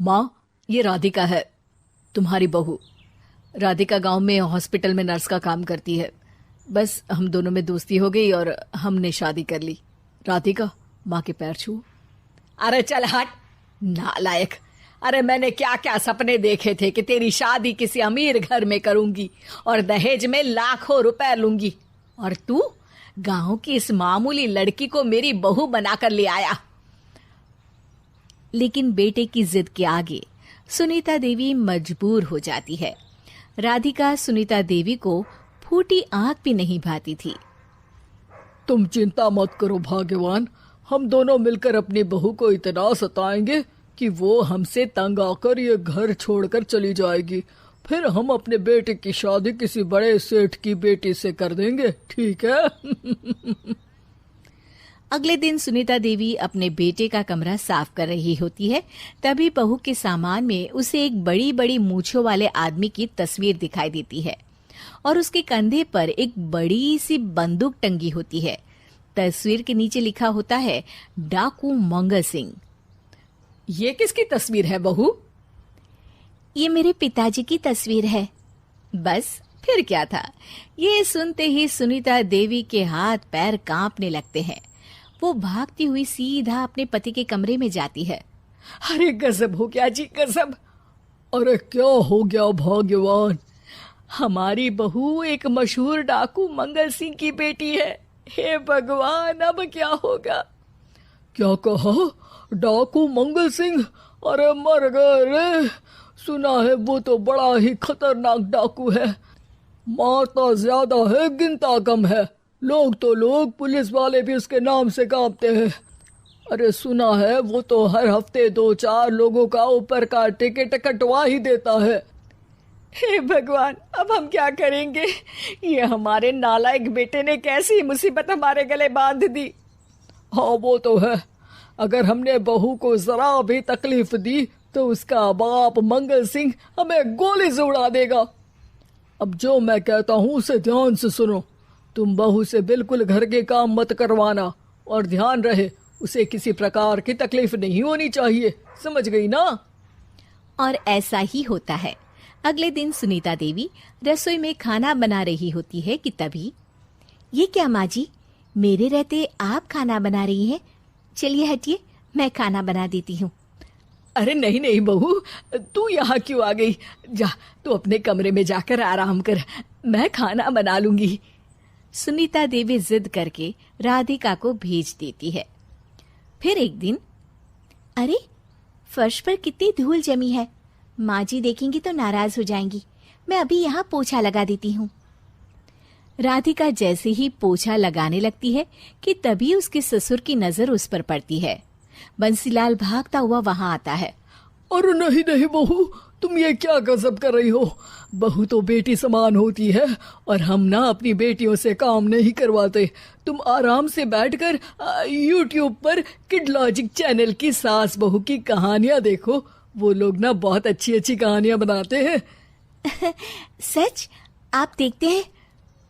माँ, ये राधिका है, तुम्हारी बहू। राधिका गांव में हॉस्पिटल में नर्स का काम करती है। बस हम दोनों में दोस्ती हो गई और हमने शादी कर ली। राधिका, माँ के पैर छू। अरे चल हट नालायक। अरे मैंने क्या क्या सपने देखे थे कि तेरी शादी किसी अमीर घर में करूंगी और दहेज में लाखों रुपए लूंगी, और तू गांव की इस मामूली लड़की को मेरी बहू बनाकर ले आया। लेकिन बेटे की जिद के आगे सुनीता देवी मजबूर हो जाती है। राधिका सुनीता देवी को फूटी आंख भी नहीं भाती थी। तुम चिंता मत करो भाग्यवान, हम दोनों मिलकर अपनी बहू को इतना सताएंगे कि वो हमसे तंग आकर ये घर छोड़कर चली जाएगी। फिर हम अपने बेटे की शादी किसी बड़े सेठ की बेटी से कर देंगे, ठीक है? अगले दिन सुनीता देवी अपने बेटे का कमरा साफ कर रही होती है। तभी बहू के सामान में उसे एक बड़ी बड़ी मूंछों वाले आदमी की तस्वीर दिखाई देती है और उसके कंधे पर एक बड़ी सी बंदूक टंगी होती है। तस्वीर के नीचे लिखा होता है डाकू मंगल सिंह। ये किसकी तस्वीर है बहू? ये मेरे पिताजी की तस्वीर है। बस फिर क्या था। ये सुनते ही सुनीता देवी के हाथ पैर कांपने लगते हैं। वो भागती हुई सीधा अपने पति के कमरे में जाती है। अरे गजब हो गया जी, गजब। अरे क्या हो गया भाग्यवान? हमारी बहू एक मशहूर डाकू मंगल सिंह की बेटी है। हे भगवान, अब क्या होगा? क्या कहा? डाकू मंगल सिंह? अरे मर गए रे। सुना है वो तो बड़ा ही खतरनाक डाकू है, मारता ज्यादा है गिनता कम है। लोग पुलिस वाले भी उसके नाम से कांपते हैं। अरे सुना है वो तो हर हफ्ते 2-4 लोगों का ऊपर का टिकट कटवा ही देता है। हे भगवान, अब हम क्या करेंगे? ये हमारे नालायक बेटे ने कैसी मुसीबत हमारे गले बांध दी। हाँ वो तो है, अगर हमने बहू को जरा भी तकलीफ दी तो उसका बाप मंगल सिंह हमें गोली से उड़ा देगा। अब जो मैं कहता हूँ उसे ध्यान से सुनो। तुम बहू से बिल्कुल घर के काम मत करवाना, और ध्यान रहे उसे किसी प्रकार की तकलीफ नहीं होनी चाहिए, समझ गई ना? और ऐसा ही होता है। अगले दिन सुनीता देवी रसोई में खाना बना रही होती है कि तभी, ये क्या माँ जी, मेरे रहते आप खाना बना रही हैं? चलिए हटिए, मैं खाना बना देती हूँ। अरे नहीं नहीं बहू, तू यहाँ क्यों आ गई? जा, तू अपने कमरे में जाकर आराम कर, मैं खाना बना लूंगी। सुनीता देवी जिद करके राधिका को भेज देती है। फिर एक दिन, अरे फर्श पर कितनी धूल जमी है, माँ जी देखेंगी तो नाराज हो जाएंगी, मैं अभी यहाँ पोछा लगा देती हूँ। राधिका जैसे ही पोछा लगाने लगती है कि तभी उसके ससुर की नजर उस पर पड़ती है। बंसीलाल भागता हुआ वहां आता है। अरे नहीं नहीं बहू, तुम ये क्या गजब कर रही हो? बहू तो बेटी समान होती है, और हम ना अपनी बेटियों से काम नहीं करवाते। तुम आराम से बैठकर यूट्यूब पर किड लॉजिक चैनल की सास बहू की कहानियां देखो। वो लोग ना बहुत अच्छी अच्छी कहानियां बनाते हैं। सच? आप देखते हैं?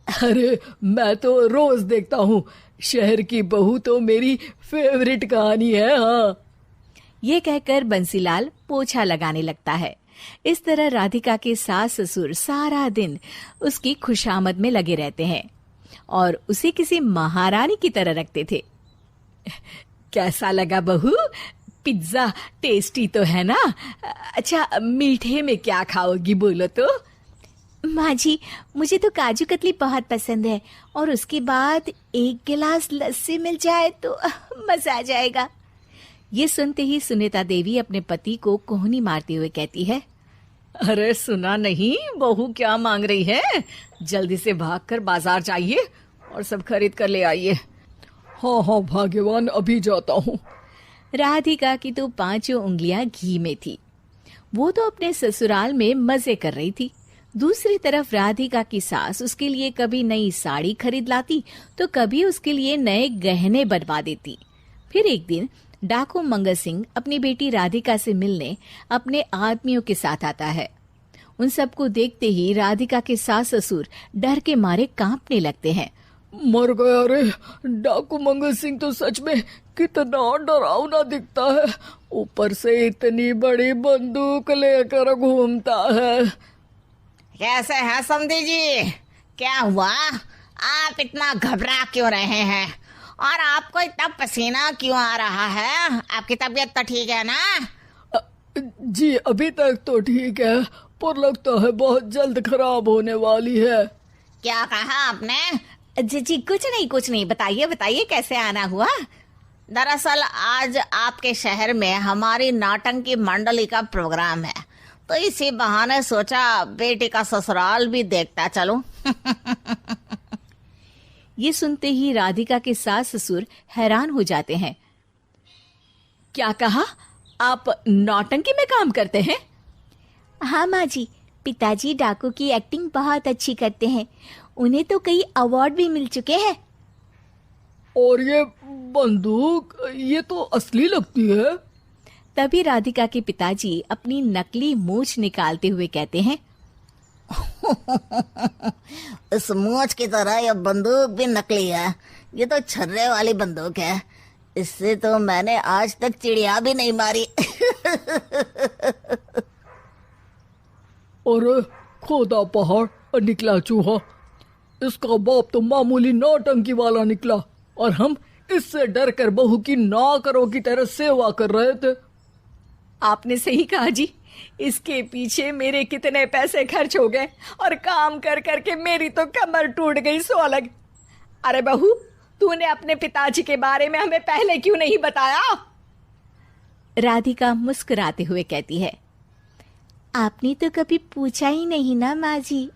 अरे मैं तो रोज देखता हूँ। शहर की बहू तो मेरी फेवरेट कहानी है। हाँ, ये कहकर बंसीलाल पोछा लगाने लगता है। इस तरह राधिका के सास ससुर सारा दिन उसकी खुशामद में लगे रहते हैं और उसे किसी महारानी की तरह रखते थे। कैसा लगा बहू? पिज्जा टेस्टी तो है ना? अच्छा, मीठे में क्या खाओगी बोलो तो? माँ जी, मुझे तो काजू कतली बहुत पसंद है, और उसके बाद 1 गिलास लस्सी मिल जाए तो मजा आ जाएगा। ये सुनते ही सुनीता देवी अपने पति को कोहनी मारते हुए कहती है, अरे सुना नहीं, बहू क्या मांग रही है? जल्दी से भागकर बाजार जाइए और सब खरीद कर ले आइए। हाँ हाँ भाग्यवान, अभी जाता हूँ। राधिका की तो 5 उंगलियां घी में थी। वो तो अपने ससुराल में मजे कर रही थी। दूसरी तरफ राधिका की सास उसके लिए कभी नई साड़ी खरीद लाती तो कभी उसके लिए नए गहने बनवा देती। फिर एक दिन डाकू मंगल सिंह अपनी बेटी राधिका से मिलने अपने आदमियों के साथ आता है। उन सबको देखते ही राधिका के सास ससुर डर के मारे कांपने लगते हैं। मर गया रे। डाकू मंगल सिंह तो सच में कितना डरावना दिखता है, ऊपर से इतनी बड़ी बंदूक लेकर घूमता है। कैसे हैं समधी जी? क्या हुआ? आप इतना घबरा क्यों रहे हैं? और आपको इतना पसीना क्यों आ रहा है? आपकी तबीयत तो ठीक है ना? जी अभी तक तो ठीक है, पर लगता है बहुत जल्द खराब होने वाली है। क्या कहा आपने? जी जी कुछ नहीं, बताइए बताइए कैसे आना हुआ। दरअसल आज आपके शहर में हमारी नाटंकी मंडली का प्रोग्राम है, तो इसी बहाने सोचा बेटी का ससुराल भी देखता चलूं। ये सुनते ही राधिका के सास ससुर हैरान हो जाते हैं। क्या कहा? आप नौटंकी में काम करते हैं? हाँ माँ जी, पिताजी डाकू की एक्टिंग बहुत अच्छी करते हैं, उन्हें तो कई अवार्ड भी मिल चुके हैं। और ये बंदूक, ये तो असली लगती है। तभी राधिका के पिताजी अपनी नकली मूंछ निकालते हुए कहते हैं, इस मूंछ की तरह यह बंदूक भी नकली है। ये तो छर्रे वाली बंदूक है, इससे तो मैंने आज तक चिड़िया भी नहीं मारी। और खोदा पहाड़ निकला चूहा। इसका बाप तो मामूली नौटंकी वाला निकला, और हम इससे डर कर बहू की नौकरों की तरह सेवा कर रहे थे। आपने सही कहा जी, इसके पीछे मेरे कितने पैसे खर्च हो गए, और काम कर करके मेरी तो कमर टूट गई सो अलग। अरे बहू, तूने अपने पिताजी के बारे में हमें पहले क्यों नहीं बताया? राधिका मुस्कुराते हुए कहती है, आपने तो कभी पूछा ही नहीं ना माँ जी।